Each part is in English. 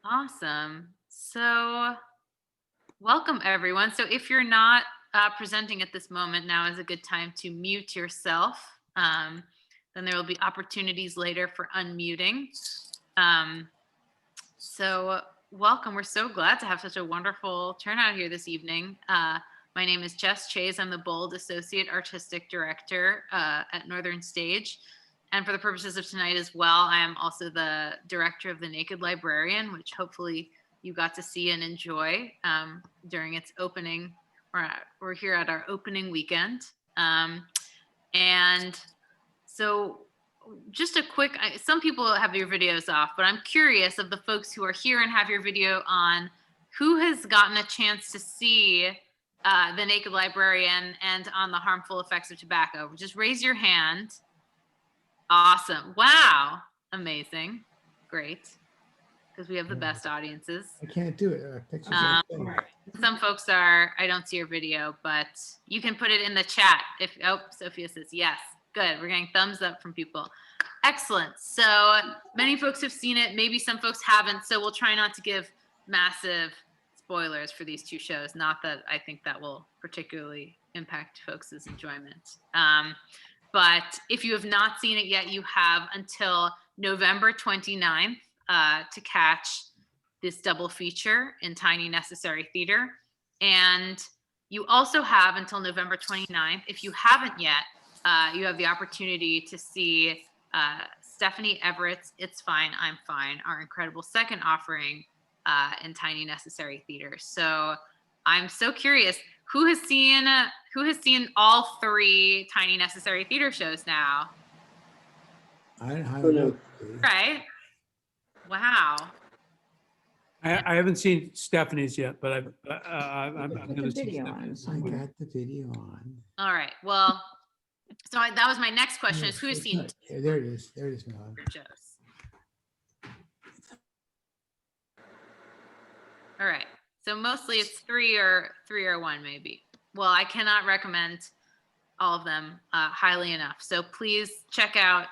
Awesome. So welcome everyone. So if you're not presenting at this moment, now is a good time to mute yourself. Then there will be opportunities later for unmuting. So welcome. We're so glad to have such a wonderful turnout here this evening. My name is Jess Chayes. I'm the Bold Associate Artistic Director at Northern Stage. And for the purposes of tonight as well, I am also the director of the Naked Librarian, which hopefully you got to see and enjoy during its opening. We're here at our opening weekend. And so just a quick, some people have your videos off, but I'm curious of the folks who are here and have your video on, who has gotten a chance to see the Naked Librarian and on the harmful effects of tobacco? Just raise your hand. Awesome. Wow. Amazing. Great. Because we have the best audiences. I can't do it. Some folks are, I don't see your video, but you can put it in the chat. If, oh, Sophia says yes. Good. We're getting thumbs up from people. Excellent. So many folks have seen it. Maybe some folks haven't. So we'll try not to give massive spoilers for these two shows. Not that I think that will particularly impact folks' enjoyment. But if you have not seen it yet, you have until November 29th to catch this double feature in Tiny Necessary Theater. And you also have until November 29th, if you haven't yet, you have the opportunity to see Stephanie Everett's It's Fine, I'm Fine, our incredible second offering in Tiny Necessary Theater. So I'm so curious, who has seen all three Tiny Necessary Theater shows now? I don't know. Right. Wow. I haven't seen Stephanie's yet, but I'm going to see Stephanie's. I got the video on. All right. Well, so that was my next question: is who has seen? There it is. There it is, Melon. All right. So mostly it's three or one, maybe. Well, I cannot recommend all of them highly enough. So please check out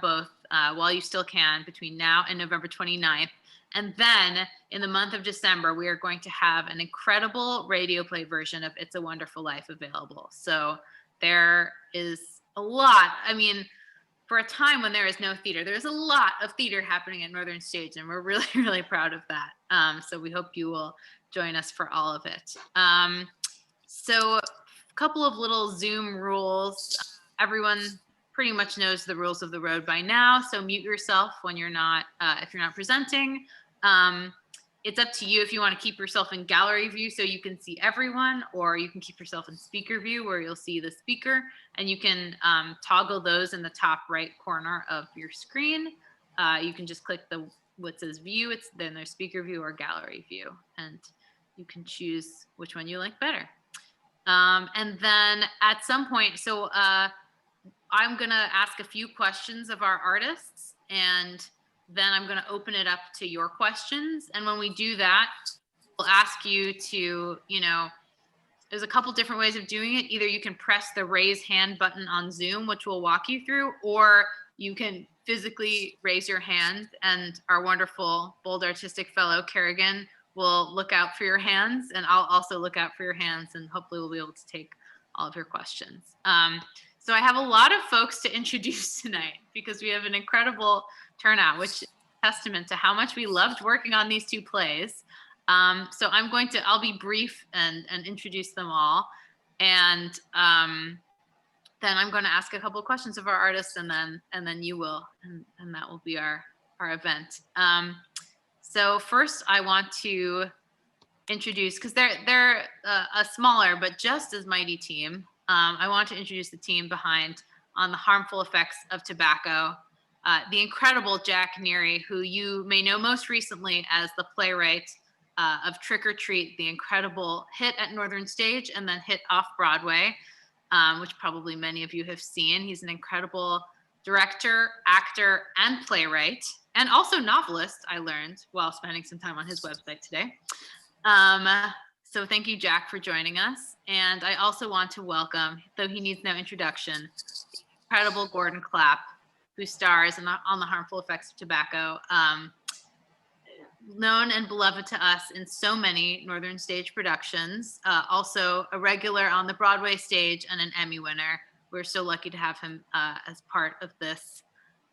both while you still can between now and November 29th. And then in the month of December, we are going to have an incredible radio play version of It's a Wonderful Life available. So there is a lot. I mean, for a time when there is no theater, there's a lot of theater happening at Northern Stage, and we're really, really proud of that. So we hope you will join us for all of it. So a couple of little Zoom rules. Everyone pretty much knows the rules of the road by now, so mute yourself when you're not, if you're not presenting. It's up to you if you want to keep yourself in gallery view so you can see everyone, or you can keep yourself in speaker view where you'll see the speaker, and you can toggle those in the top right corner of your screen. You can just click what says view, then there's speaker view or gallery view, and you can choose which one you like better. And then at some point, so I'm gonna ask a few questions of our artists, and then I'm gonna open it up to your questions. And when we do that, we'll ask you to, there's a couple different ways of doing it. Either you can press the raise hand button on Zoom, which we'll walk you through, or you can physically raise your hand, and our wonderful Bold Artistic Fellow, Kerrigan, will look out for your hands, and I'll also look out for your hands, and hopefully we'll be able to take all of your questions. So I have a lot of folks to introduce tonight because we have an incredible turnout, which is a testament to how much we loved working on these two plays. So I'll be brief and introduce them all. And then I'm going to ask a couple of questions of our artists, and then you will, and that will be our event. So first I want to introduce, because they're a smaller but just as mighty team. I want to introduce the team behind On the Harmful Effects of Tobacco, the incredible Jack Neary, who you may know most recently as the playwright of Trick or Treat, the incredible hit at Northern Stage and then hit off Broadway, which probably many of you have seen. He's an incredible director, actor, and playwright, and also novelist, I learned while spending some time on his website today. So thank you, Jack, for joining us. And I also want to welcome, though he needs no introduction, the incredible Gordon Clapp, who stars on the Harmful Effects of Tobacco. known and beloved to us in so many Northern Stage productions. Also a regular on the Broadway stage and an Emmy winner. We're so lucky to have him as part of this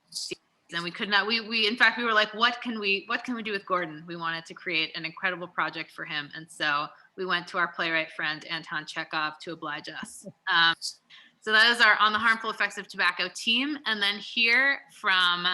series. And we could not, in fact, we were like, what can we do with Gordon? We wanted to create an incredible project for him. And so we went to our playwright friend, Anton Chekhov, to oblige us. So that is our On the Harmful Effects of Tobacco team. And then here from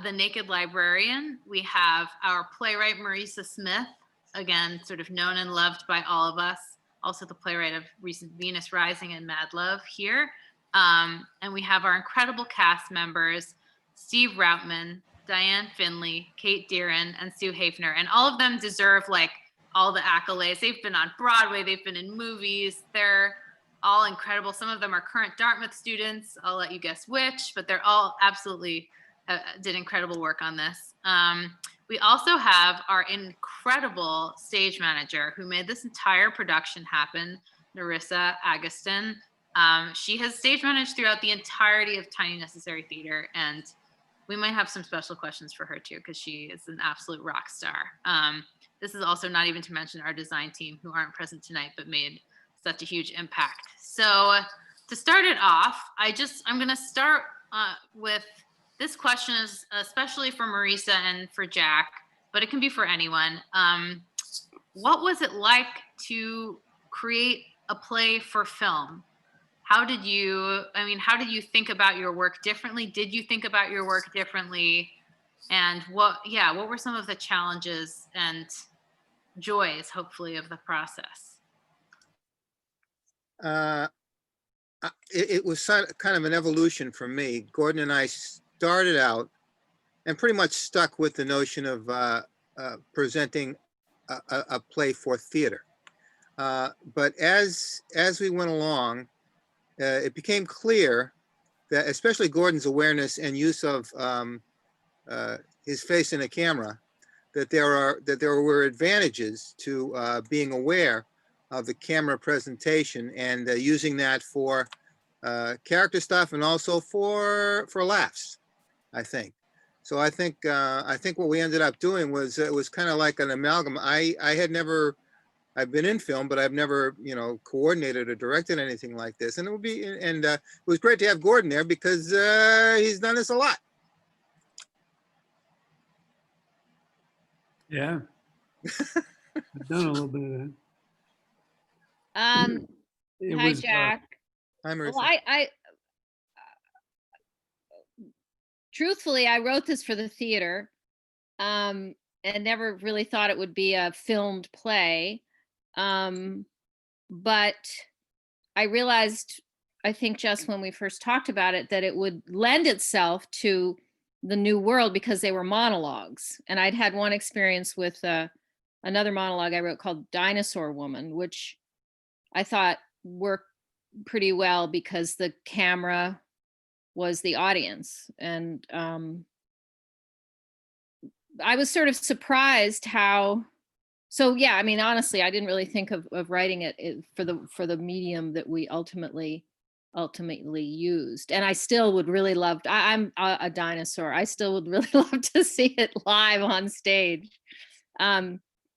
The Naked Librarian, we have our playwright, Marisa Smith, again, sort of known and loved by all of us. Also the playwright of recent Venus Rising and Mad Love here. And we have our incredible cast members, Steve Routman, Diane Finley, Kate Deeren, and Sue Hafner. And all of them deserve like all the accolades. They've been on Broadway, they've been in movies, they're all incredible. Some of them are current Dartmouth students. I'll let you guess which, but they're all absolutely did incredible work on this. We also have our incredible stage manager who made this entire production happen, Narissa Agustin. She has stage managed throughout the entirety of Tiny Necessary Theater, and we might have some special questions for her too, because she is an absolute rock star. This is also not even to mention our design team who aren't present tonight, but made such a huge impact. So to start it off, I'm gonna start with this question is especially for Marisa and for Jack, but it can be for anyone. What was it like to create a play for film? How did you think about your work differently? Did you think about your work differently? And what were some of the challenges and joys, hopefully, of the process? It was kind of an evolution for me. Gordon and I started out and pretty much stuck with the notion of presenting a play for theater. But as we went along, it became clear that, especially Gordon's awareness and use of his face in a camera, that there were advantages to being aware of the camera presentation and using that for character stuff and also for laughs, I think. So I think what we ended up doing was it was kind of like an amalgam. I've been in film, but I've never, coordinated or directed anything like this. And it was great to have Gordon there because he's done this a lot. Yeah. I've done a little bit of that. Hi, Jack. Hi, Marisa. Well, I truthfully, I wrote this for the theater, and never really thought it would be a filmed play. But I realized, I think just when we first talked about it, that it would lend itself to the new world because they were monologues. And I'd had one experience with another monologue I wrote called Dinosaur Woman, which I thought worked pretty well because the camera was the audience. And I was sort of surprised how, so yeah, I mean, honestly, I didn't really think of writing it for the medium that we ultimately used. And I still would really love, I'm a dinosaur. I still would really love to see it live on stage,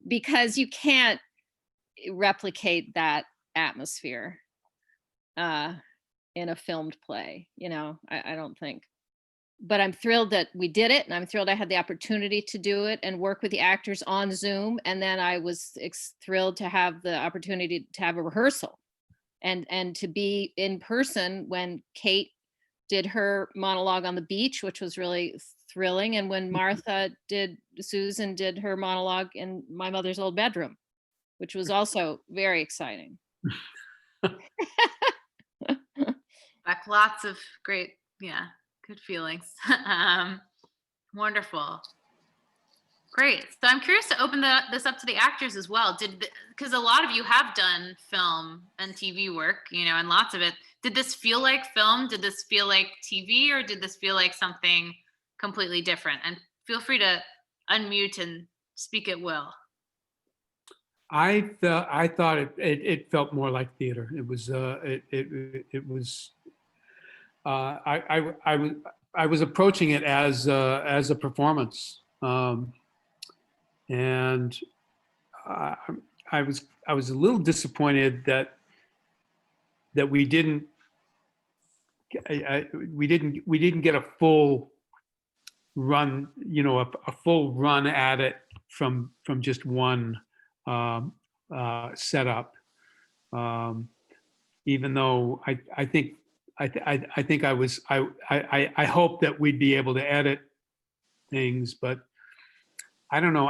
because you can't replicate that atmosphere in a filmed play, I don't think. But I'm thrilled that we did it, and I'm thrilled I had the opportunity to do it and work with the actors on Zoom. And then I was thrilled to have the opportunity to have a rehearsal and to be in person when Kate did her monologue on the beach, which was really thrilling. And when Susan did her monologue in my mother's old bedroom, which was also very exciting. Back, lots of great, good feelings. Wonderful. Great. So I'm curious to open this up to the actors as well. Because a lot of you have done film and TV work, and lots of it. Did this feel like film? Did this feel like TV? Or did this feel like something completely different? And feel free to unmute and speak at will. I thought it felt more like theater. It was I was approaching it as a performance, And uh, I was a little disappointed that we didn't we didn't get a full run, a full run at it from just one setup. Even though I think I hope that we'd be able to edit things, but I don't know.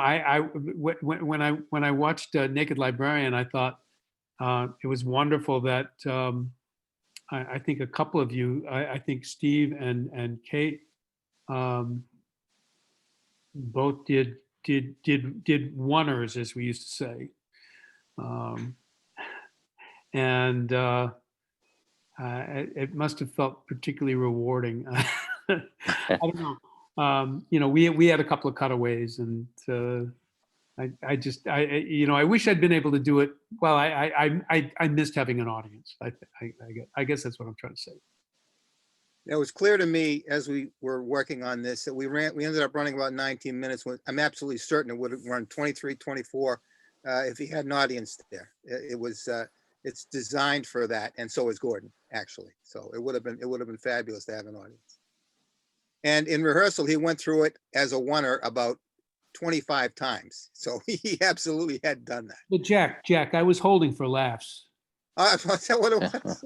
When I watched Naked Librarian, I thought it was wonderful that I think a couple of you, I think Steve and Kate, both did oneers, as we used to say, and it must have felt particularly rewarding. I don't know. We had a couple of cutaways, and I wish I'd been able to do it. Well, I missed having an audience. I guess that's what I'm trying to say. It was clear to me as we were working on this that we ended up running about 19 minutes. I'm absolutely certain it would have run 23, 24 if he had an audience there. It's designed for that, and so is Gordon, actually. So it would have been fabulous to have an audience. And in rehearsal, he went through it as a oneer about 25 times. So he absolutely had done that. But Jack, I was holding for laughs. Was that what it was?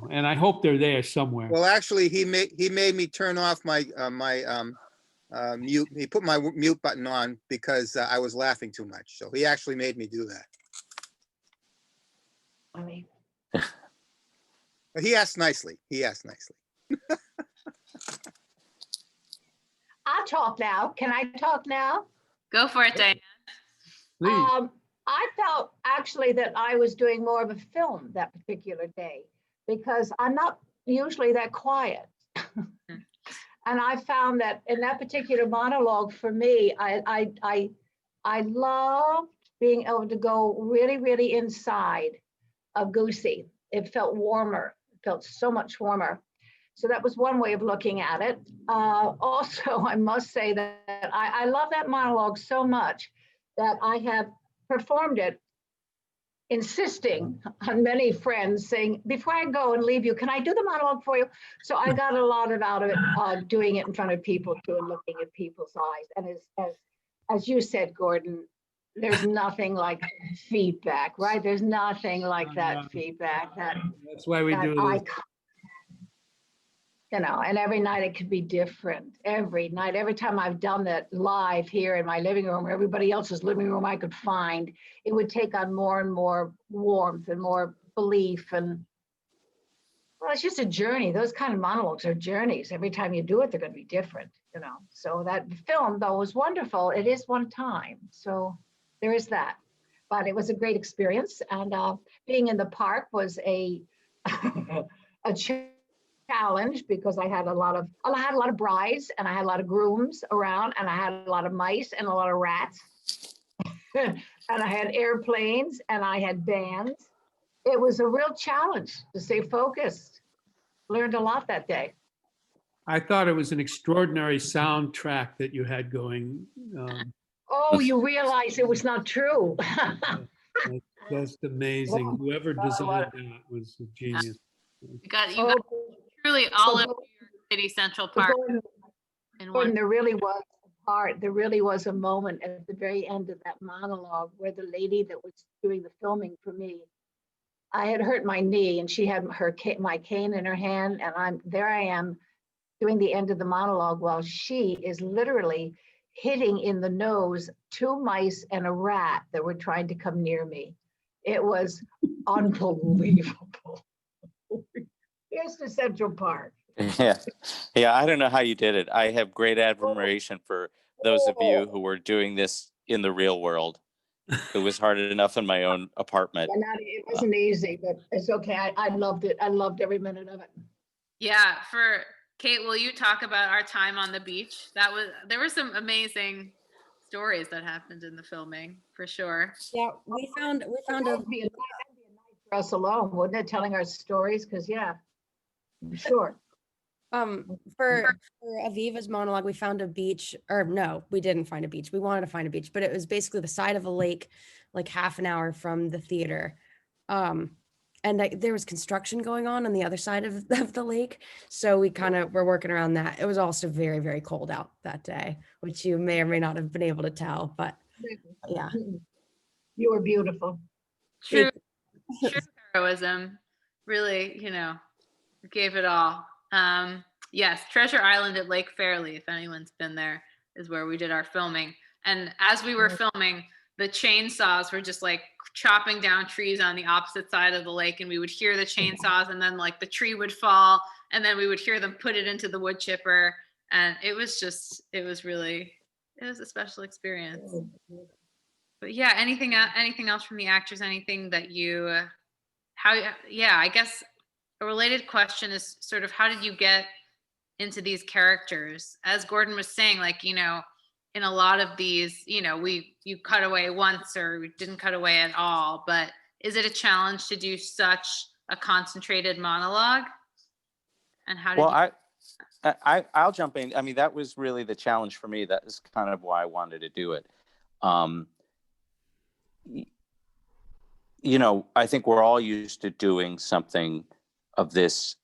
And I hope they're there somewhere. Well, actually, he made me turn off my mute. He put my mute button on because I was laughing too much. So he actually made me do that. But he asked nicely. I'll talk now. Can I talk now? Go for it, Diane. Please. I felt actually that I was doing more of a film that particular day because I'm not usually that quiet. And I found that in that particular monologue for me, I loved being able to go really, really inside of Goosey. It felt warmer. It felt so much warmer. So that was one way of looking at it. Also, I must say that I love that monologue so much that I have performed it, insisting on many friends saying, before I go and leave you, can I do the monologue for you? So I got a lot out of it, doing it in front of people too, and looking at people's eyes. And as you said, Gordon, there's nothing like feedback, right? There's nothing like that feedback. That's why we do this. And every night it could be different. Every night, every time I've done that live here in my living room or everybody else's living room I could find, it would take on more and more warmth and more belief. And well, it's just a journey. Those kind of monologues are journeys. Every time you do it, they're going to be different, So that film, though, was wonderful. It is one time. So there is that. But it was a great experience. And being in the park was a challenge because I had a lot of brides and I had a lot of grooms around and I had a lot of mice and a lot of rats and I had airplanes and I had bands. It was a real challenge to stay focused. Learned a lot that day. I thought it was an extraordinary soundtrack that you had going. Oh, you realize it was not true. That's amazing. Whoever designed that was a genius. You got truly all of New York City Central Park. In one. There really was a moment at the very end of that monologue where the lady that was doing the filming for me, I had hurt my knee and she had my cane in her hand and I am doing the end of the monologue while she is literally hitting in the nose 2 mice and a rat that were trying to come near me. It was unbelievable. Here's the Central Park. Yeah. I don't know how you did it. I have great admiration for those of you who were doing this in the real world. It was hard enough in my own apartment. It wasn't easy, but it's okay. I loved it. I loved every minute of it. Yeah. For Kate, will you talk about our time on the beach? There were some amazing stories that happened in the filming, for sure. Yeah, we found That'd be a night for us alone, wouldn't it? Telling our stories, because sure. For Aviva's monologue, we found a beach, or no, we didn't find a beach. We wanted to find a beach, but it was basically the side of a lake, like half an hour from the theater. And there was construction going on the other side of the lake. So we kind of were working around that. It was also very, very cold out that day, which you may or may not have been able to tell, but yeah. You were beautiful. True, true heroism. Really, gave it all. Yes, Treasure Island at Lake Fairley, if anyone's been there, is where we did our filming. And as we were filming, the chainsaws were just like chopping down trees on the opposite side of the lake, and we would hear the chainsaws, and then like the tree would fall, and then we would hear them put it into the wood chipper. And it was a special experience. But yeah, anything else from the actors? Anything that I guess a related question is sort of how did you get into these characters? As Gordon was saying, like, in a lot of these, you cut away once or didn't cut away at all, but is it a challenge to do such a concentrated monologue? And how did I'll jump in. I mean, that was really the challenge for me. That is kind of why I wanted to do it. I think we're all used to doing something of this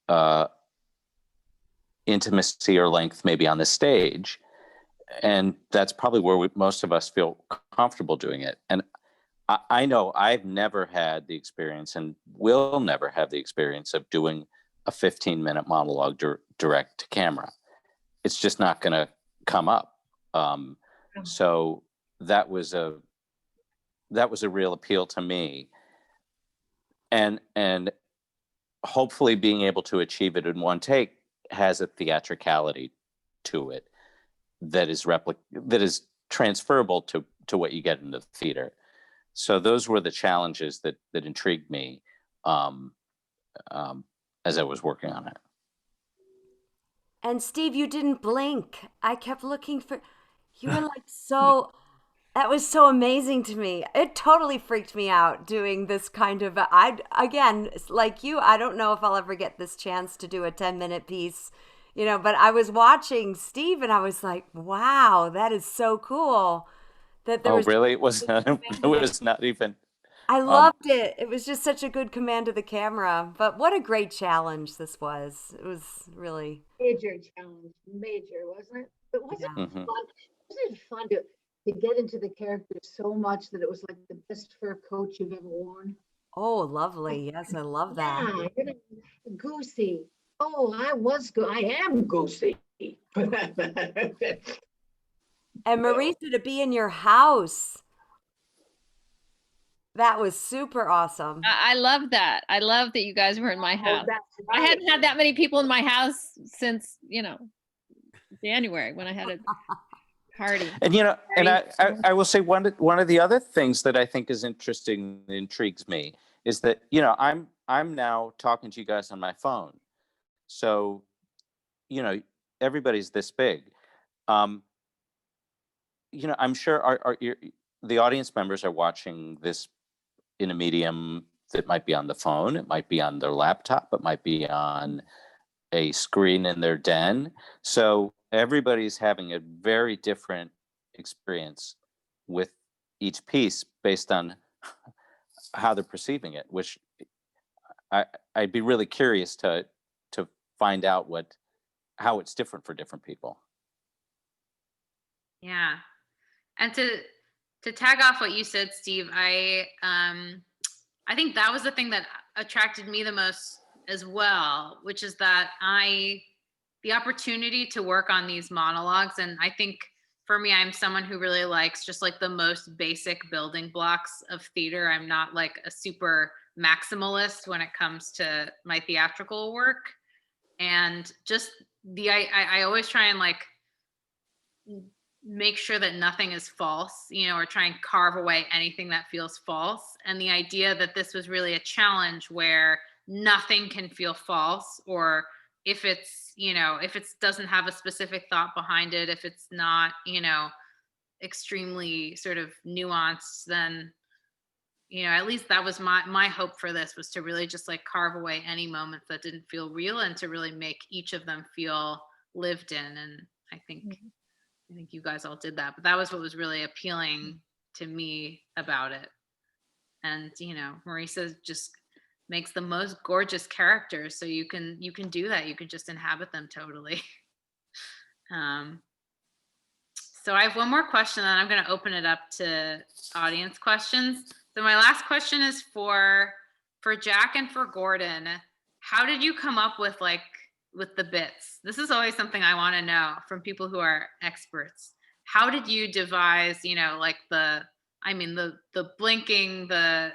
intimacy or length, maybe on the stage. And that's probably where most of us feel comfortable doing it. And I know I've never had the experience and will never have the experience of doing a 15-minute monologue direct to camera. It's just not going to come up. So that was a real appeal to me. And hopefully being able to achieve it in one take has a theatricality to it that is transferable to what you get in the theater. So those were the challenges that intrigued me as I was working on it. And Steve, you didn't blink. I kept looking for you. Were like so. That was so amazing to me. It totally freaked me out doing this kind of. Again, like you, I don't know if I'll ever get this chance to do a 10-minute piece, But I was watching Steve, and I was like, "Wow, that is so cool." That there was. Really? It was not even. I loved it. It was just such a good command of the camera. But what a great challenge this was. It was really Major challenge, wasn't it? But wasn't it fun? Wasn't it fun to get into the character so much that it was like the best fur coat you've ever worn? Oh, lovely. Yes, I love that. Yeah, Goosey. Oh, I am Goosey. And Marisa, to be in your house. That was super awesome. I love that. I love that you guys were in my house. Right. I hadn't had that many people in my house since, January when I had a party. And I will say one of the other things that I think is interesting, intrigues me, is that I'm now talking to you guys on my phone, so everybody's this big. I'm sure the audience members are watching this in a medium that might be on the phone, it might be on their laptop, it might be on a screen in their den. So everybody's having a very different experience with each piece based on how they're perceiving it, which I'd be really curious to find out how it's different for different people. Yeah. And to tag off what you said, Steve, I think that was the thing that attracted me the most as well, which is that the opportunity to work on these monologues. And I think for me, I'm someone who really likes just like the most basic building blocks of theater. I'm not like a super maximalist when it comes to my theatrical work. And just I always try and like make sure that nothing is false, or try and carve away anything that feels false. And the idea that this was really a challenge where nothing can feel false, or if it's, if it doesn't have a specific thought behind it, if it's not, extremely sort of nuanced, then, you know, at least that was my hope for this, was to really just like carve away any moments that didn't feel real and to really make each of them feel lived in. And I think you guys all did that, but that was what was really appealing to me about it. And, you know, Marisa just makes the most gorgeous characters. So you can do that. You can just inhabit them totally. So I have one more question, and I'm going to open it up to audience questions. So my last question is for Jack and for Gordon. How did you come up with the bits? This is always something I want to know from people who are experts. How did you devise, you know, like the blinking, the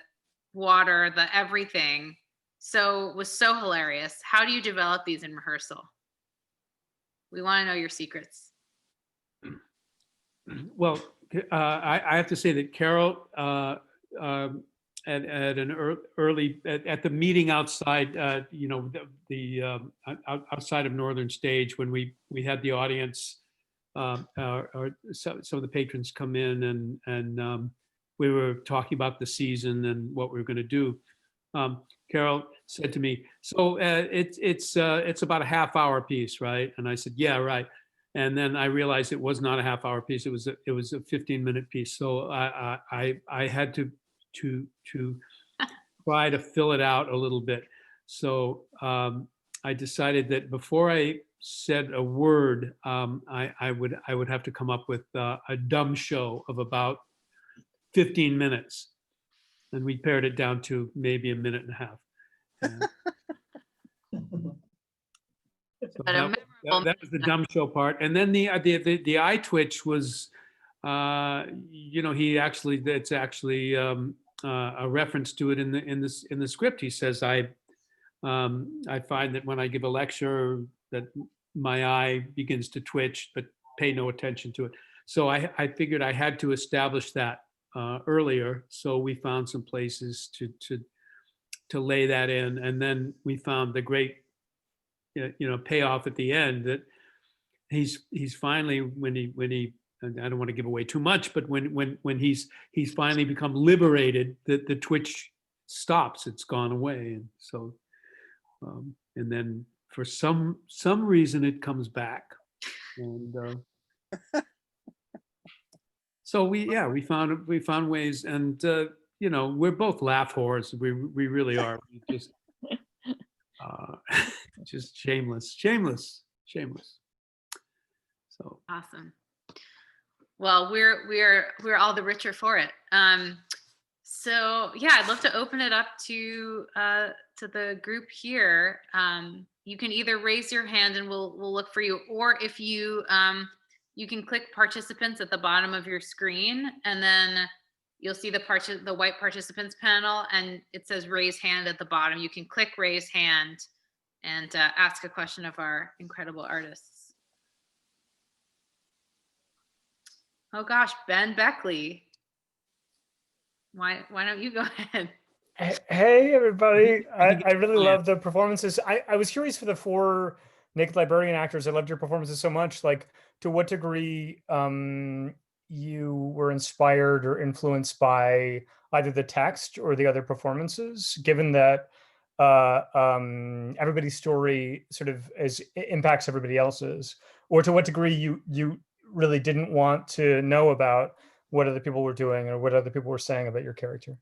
water, the everything? So was so hilarious. How do you develop these in rehearsal? We want to know your secrets. Well, I have to say that Carol, at an early at the meeting outside, you know, the outside of Northern Stage, when we had the audience, or some of the patrons come in, and we were talking about the season and what we were going to do. Carol said to me, "So it's about a half-hour piece, right?" And I said, "Yeah, right." And then I realized it was not a half-hour piece; it was a 15-minute piece. So I had to try to fill it out a little bit. So I decided that before I said a word, I would have to come up with a dumb show of about 15 minutes, and we pared it down to maybe a minute and a half. So that was the dumb show part, and then the eye twitch was, you know, it's actually a reference to it in the script. He says, I find that when I give a lecture that my eye begins to twitch, but pay no attention to it. So I figured I had to establish that earlier. So we found some places to lay that in, and then we found the great, you know, payoff at the end, that he's finally, when he I don't want to give away too much, but when he's finally become liberated, the twitch stops. It's gone away, and so and then for some reason it comes back, and so we found ways, and you know, we're both laugh whores. We really are. We just shameless. So awesome. Well, we're all the richer for it. So yeah, I'd love to open it up to the group here. You can either raise your hand and we'll look for you, or if you you can click participants at the bottom of your screen, and then you'll see the white participants panel, and it says raise hand at the bottom. You can click raise hand and ask a question of our incredible artists. Oh gosh, Ben Beckley. Why don't you go ahead? Hey everybody. I really love the performances. I was curious, for the 4 Naked Librarian actors, I loved your performances so much. Like, to what degree you were inspired or influenced by either the text or the other performances, given that everybody's story sort of impacts everybody else's, or to what degree you really didn't want to know about what other people were doing or what other people were saying about your character.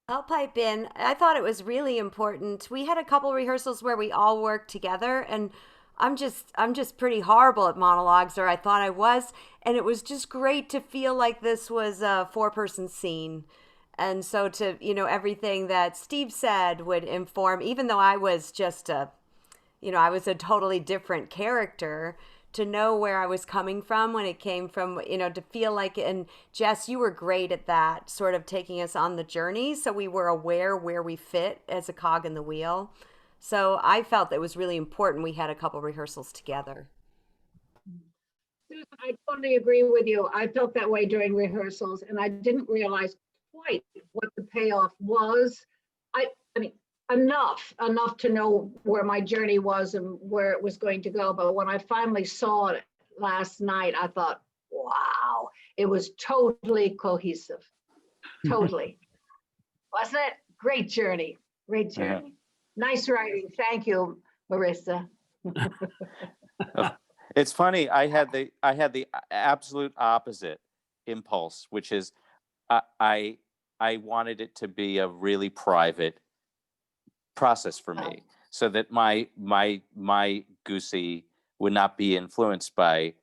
I'll pipe in. I thought it was really important. We had a couple rehearsals where we all worked together, and I'm just pretty horrible at monologues, or I thought I was, and it was just great to feel like this was a 4-person scene. And so to, you know, everything that Steve said would inform, even though I was just I was a totally different character, to know where I was coming from when it came from, you know, to feel like, and Jess, you were great at that, sort of taking us on the journey, so we were aware where we fit as a cog in the wheel. So I felt that it was really important we had a couple rehearsals together. Susan, I totally agree with you. I felt that way during rehearsals, and I didn't realize quite what the payoff was. I mean, enough to know where my journey was and where it was going to go. But when I finally saw it last night, I thought, wow, it was totally cohesive. Totally. Wasn't it? Great journey. Great journey. Nice writing. Thank you, Marissa. It's funny. I had the absolute opposite impulse, which is I wanted it to be a really private process for me, so that my Goosey would not be influenced by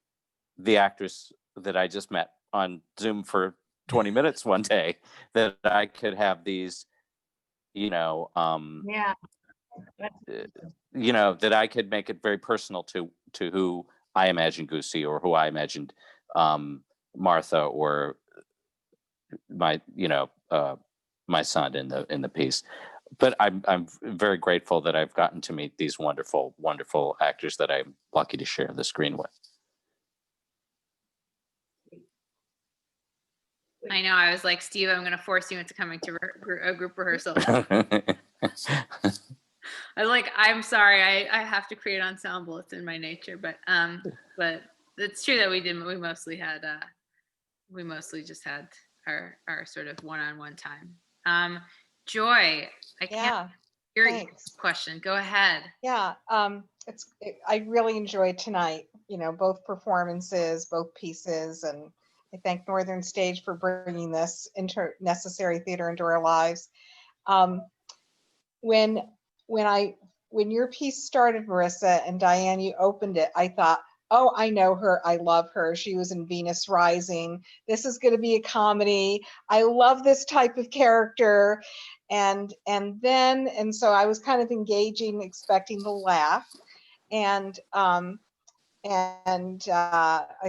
the actress that I just met on Zoom for 20 minutes one day. That I could have these, Yeah. that I could make it very personal to who I imagined Goosey, or who I imagined Martha, or my my son in the piece. But I'm very grateful that I've gotten to meet these wonderful actors that I'm lucky to share the screen with. I know. I was like, Steve, I'm going to force you into coming to a group rehearsal. I was like, I'm sorry, I have to create ensemble. It's in my nature, but it's true that we mostly just had our sort of one-on-one time. Joy, I can't hear your question. Go ahead. Yeah, I really enjoyed tonight, both performances, both pieces, and I thank Northern Stage for bringing this necessary theater into our lives. When your piece started, Marissa, and Diane, you opened it, I thought, oh, I know her. I love her. She was in Venus Rising. This is going to be a comedy. I love this type of character. And so I was kind of engaging, expecting to laugh. And I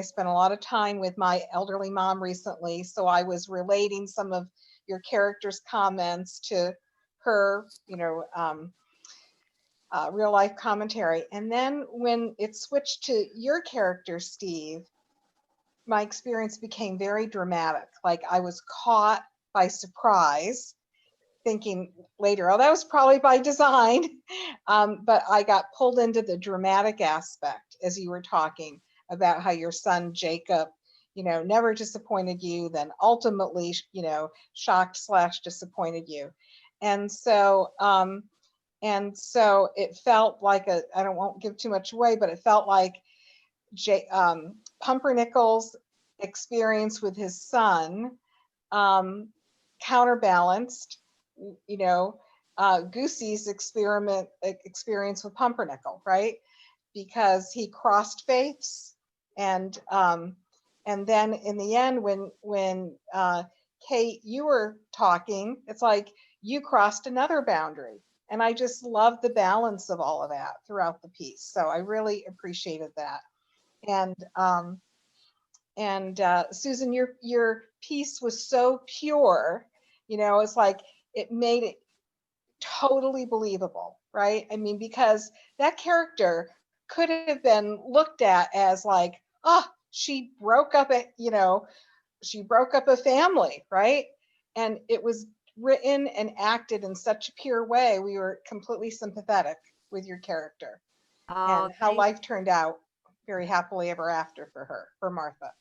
spent a lot of time with my elderly mom recently. So I was relating some of your characters' comments to her, real life commentary. And then when it switched to your character, Steve, my experience became very dramatic. Like I was caught by surprise, thinking later, oh, that was probably by design. But I got pulled into the dramatic aspect as you were talking about how your son, Jacob, never disappointed you, then ultimately, shocked / disappointed you. And so it felt like I won't give too much away, but it felt like Pumpernickel's experience with his son counterbalanced, Goosey's experience with Pumpernickel, right? Because he crossed faiths, and then in the end, when Kate, you were talking, it's like you crossed another boundary. And I just love the balance of all of that throughout the piece. So I really appreciated that. And Susan, your piece was so pure, it's like it made it totally believable, right? I mean, because that character could have been looked at as like, oh, she broke up a family, right? And it was written and acted in such a pure way. We were completely sympathetic with your character and how life turned out very happily ever after for Martha.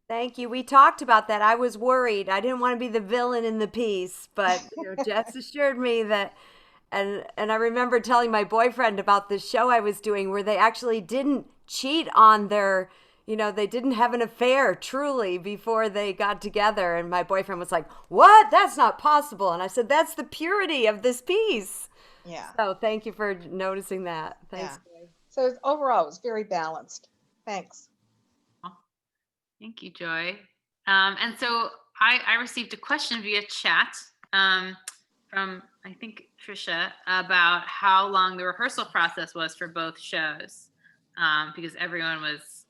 Thank you. We talked about that. I was worried. I didn't want to be the villain in the piece, but Jess assured me that, and I remember telling my boyfriend about this show I was doing where they actually didn't cheat on their, they didn't have an affair truly before they got together. And my boyfriend was like, what? That's not possible. And I said, that's the purity of this piece. Yeah. So thank you for noticing that. Thanks. Yeah. So overall, it was very balanced. Thanks. Thank you, Joy. And so I received a question via chat from, I think, Trisha, about how long the rehearsal process was for both shows, because everyone was,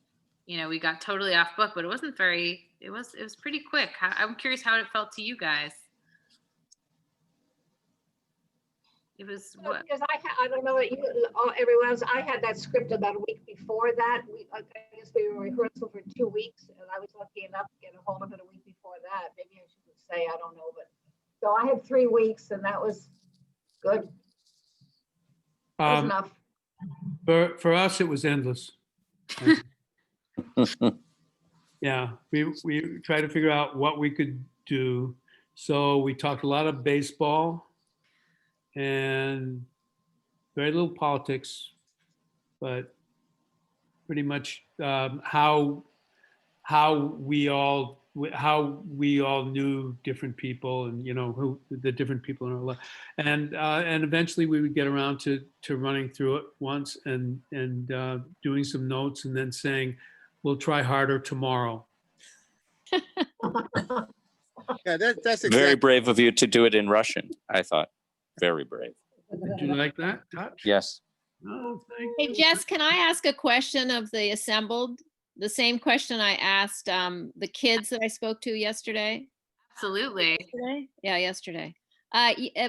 we got totally off book, but it wasn't it was pretty quick. I'm curious how it felt to you guys. It was what? Because I don't know what everyone else. I had that script about a week before that. I guess we were rehearsal for 2 weeks, and I was lucky enough to get a hold of it a week before that. Maybe I shouldn't say, I don't know, but so I had 3 weeks, and that was good. That was enough. For us, it was endless. Yeah, we tried to figure out what we could do So we talked a lot of baseball and very little politics, but pretty much how we all knew different people, and who the different people in our life, and eventually we would get around to running through it once and doing some notes and then saying, we'll try harder tomorrow. Yeah, that's Very exactly. brave of you to do it in Russian, I thought. Very brave. Did you like that touch? Yes. Oh, thank Hey, you. Jess, can I ask a question of the assembled? The same question I asked the kids that I spoke to yesterday? Absolutely. Yesterday? Yeah, yesterday.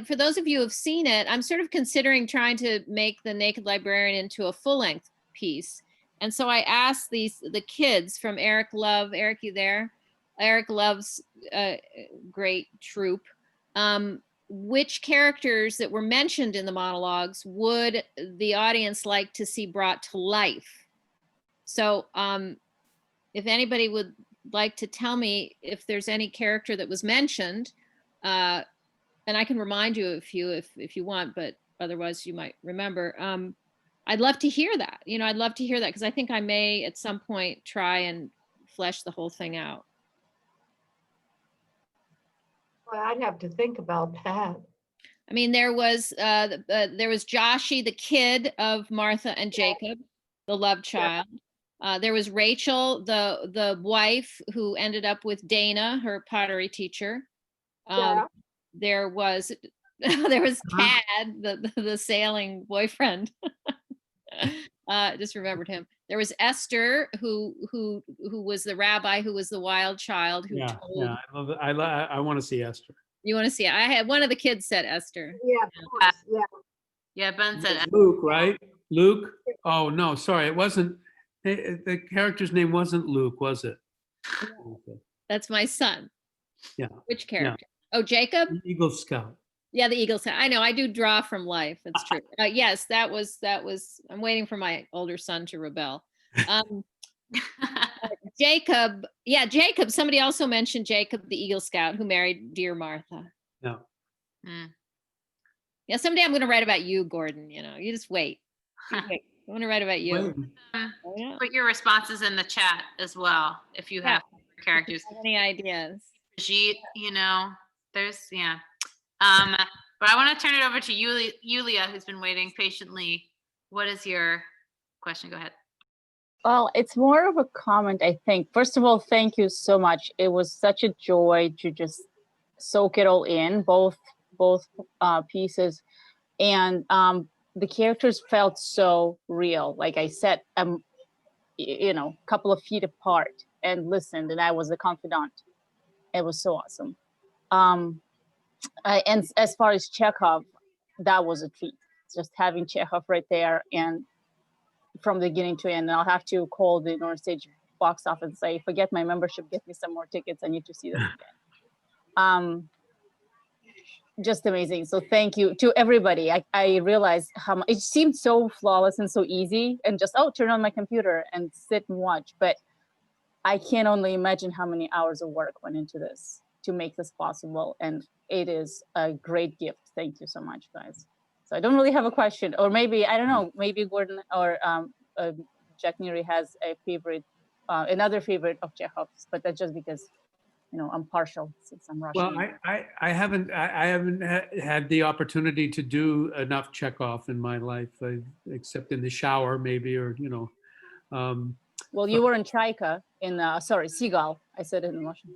For those of you who have seen it, I'm sort of considering trying to make the Naked Librarian into a full-length piece. And so I asked the kids from Eric Love. Eric, you there? Eric Love's great troupe. Which characters that were mentioned in the monologues would the audience like to see brought to life? So if anybody would like to tell me if there's any character that was mentioned, and I can remind you of you if you want, but otherwise you might remember. I'd love to hear that. I'd love to hear that because I think I may at some point try and flesh the whole thing out. Well, I'd have to think about that. I mean, there was Joshie, the kid of Martha and Jacob, the love child. There was Rachel, the wife who ended up with Dana, her pottery teacher. Yeah. There was Cad, the sailing boyfriend. Just remembered him. There was Esther, who was the rabbi, who was the wild child who told. Yeah, I love it. I want to see Esther. You want to see it? I had one of the kids said Esther. Yeah, of course. Yeah. Yeah, Ben said Luke, right? Luke? Oh, no, sorry. It wasn't. The character's name wasn't Luke, was it? Okay. That's my son. Yeah. Which character? Oh, Jacob? Eagle Scout. Yeah, the Eagle Scout. I know. I do draw from life. It's true. Yes, that was. I'm waiting for my older son to rebel. Jacob. Yeah, Jacob. Somebody also mentioned Jacob, the Eagle Scout, who married dear Martha. No. Yeah, someday I'm going to write about you, Gordon. You just wait. I want to write about you. Put your responses in the chat as well if you have characters. Any ideas? Brigitte, there's but I want to turn it over to Yulia, who's been waiting patiently. What is your question? Go ahead. Well, it's more of a comment, I think. First of all, thank you so much. It was such a joy to just soak it all in, both pieces, and the characters felt so real. Like I sat, a couple of feet apart and listened, and I was a confidant. It was so awesome. And as far as Chekhov, that was a treat. Just having Chekhov right there and from the beginning to end. And I'll have to call the North Stage box office and say, forget my membership, get me some more tickets. I need to see this again. Just amazing. So thank you to everybody. I realized how much it seemed so flawless and so easy and just, turn on my computer and sit and watch. But I can only imagine how many hours of work went into this to make this possible. And it is a great gift. Thank you so much, guys. So I don't really have a question, or maybe, I don't know, maybe Gordon or Jack Neary has a favorite, another favorite of Chekhov's, but that's just because, I'm partial since I'm Russian. Well, I haven't had the opportunity to do enough Chekhov in my life, except in the shower maybe, or, well, you were in Chaika Seagull. I said it in Russian.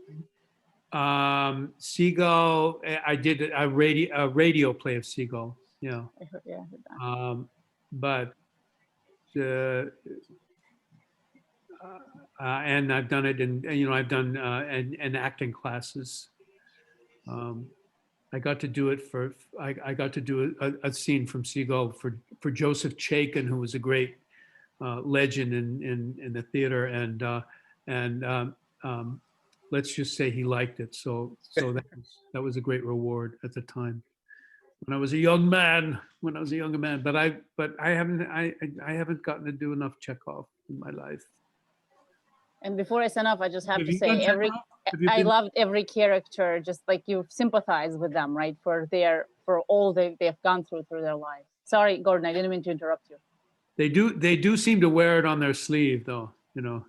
Seagull, I did a radio play of Seagull. Yeah. I heard that. But and I've done it in, I've done in acting classes. I got to do it I got to do a scene from Seagull for Joseph Chaykin, who was a great legend in the theater, and let's just say he liked it. So that was a great reward at the time. When I was a younger man, but I haven't gotten to do enough Chekhov in my life. And before I sign off, I just have Have to you done say every Chekhov? Have you I been- loved every character, just like you sympathize with them, right? For all they've gone through their lives. Sorry, Gordon, I didn't mean to interrupt you. They do seem to wear it on their sleeve, though, you know.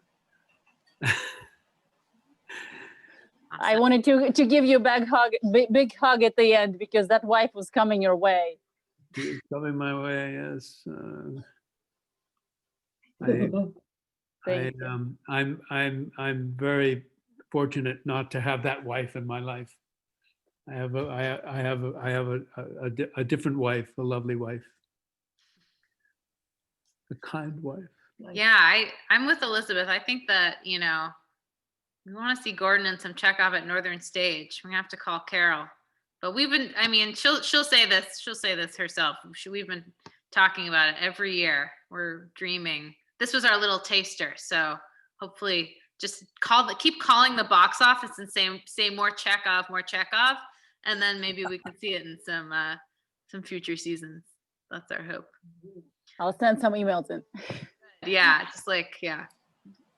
I wanted to give you a big hug at the end because that wife was coming your way. It's coming my way, yes. Thank you. I'm very fortunate not to have that wife in my life. I have a different wife, a lovely wife, a kind wife. Yeah, I'm with Elizabeth. I think that, you know, we want to see Gordon and some Chekhov at Northern Stage. We're gonna have to call Carol. But we've been, I mean, she'll say this herself. We've been talking about it every year. We're dreaming. This was our little taster. So hopefully just keep calling the box office and say more Chekhov. And then maybe we can see it in some future seasons. That's our hope. I'll send some emails in. Yeah, just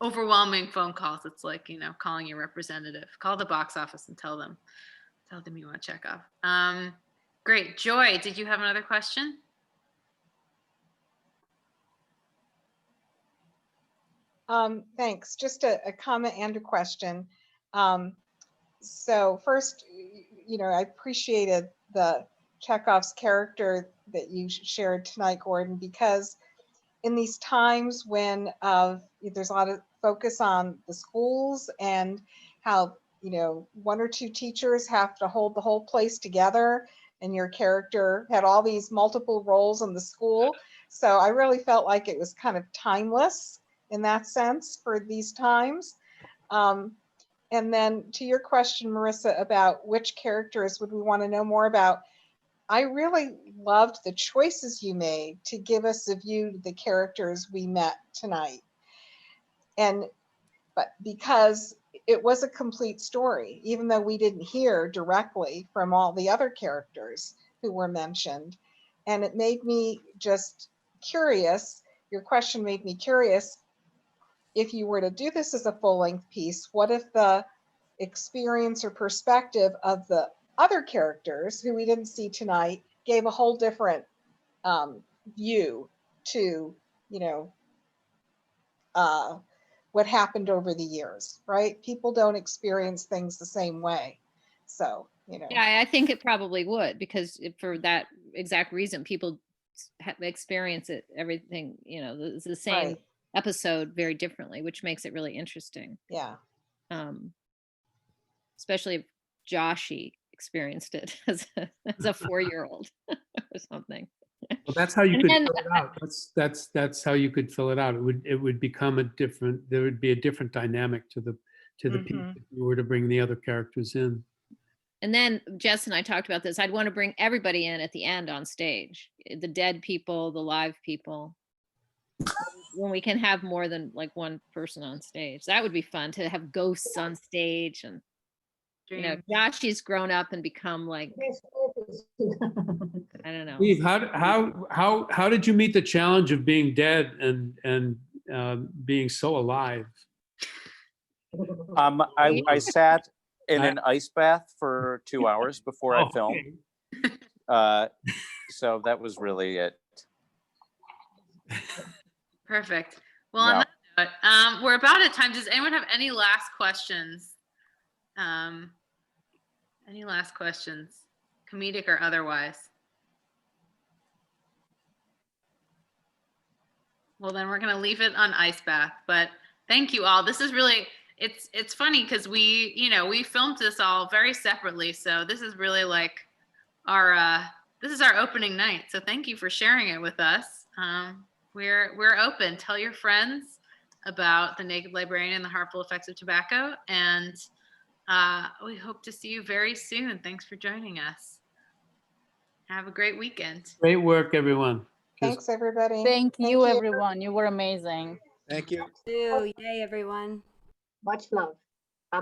overwhelming phone calls. It's like, you know, calling your representative. Call the box office and tell them you want to Chekhov. Great. Joy, did you have another question? Thanks. Just a comment and a question. So first, you know, I appreciated the Chekhov's character that you shared tonight, Gordon, because in these times when there's a lot of focus on the schools and how, you know, one or two teachers have to hold the whole place together, and your character had all these multiple roles in the school. So I really felt like it was kind of timeless in that sense for these times. And then to your question, Marissa, about which characters would we want to know more about, I really loved the choices you made to give us a view to the characters we met tonight. But because it was a complete story, even though we didn't hear directly from all the other characters who were mentioned. And it made me just curious. Your question made me curious. If you were to do this as a full-length piece, what if the experience or perspective of the other characters who we didn't see tonight gave a whole different view to, you know, what happened over the years, right? People don't experience things the same way. So, you know. Yeah, I think it probably would, because for that exact reason, people experience everything, you know, the same Right. episode very differently, which makes it really interesting. Yeah. Especially if Joshy experienced it as a 4-year-old or something. Well, that's how you And could then- fill it out. That's how you could fill it out. It would become there would be a different dynamic to the piece if you were to bring the other characters in. And then Jess and I talked about this. I'd want to bring everybody in at the end on stage, the dead people, the live people. When we can have more than like one person on stage, that would be fun to have ghosts on stage. And you know, Joshy's grown up and become like, I don't know. Steve, how did you meet the challenge of being dead and being so alive? I sat in an ice bath for 2 hours before I filmed. So that was really it. Perfect. Well, on that note, we're about at time. Does anyone have any last questions? Any last questions, comedic or otherwise? Well, then we're going to leave it on ice bath, but thank you all. This is really, it's funny because we filmed this all very separately. So this is really like this is our opening night. So thank you for sharing it with us. We're open. Tell your friends about The Naked Librarian and the Harmful Effects of Tobacco. And we hope to see you very soon. Thanks for joining us. Have a great weekend. Great work, everyone. Thanks, everybody. Thank you, everyone. You were amazing. Thank you. Yay, everyone. Much love. Bye-bye.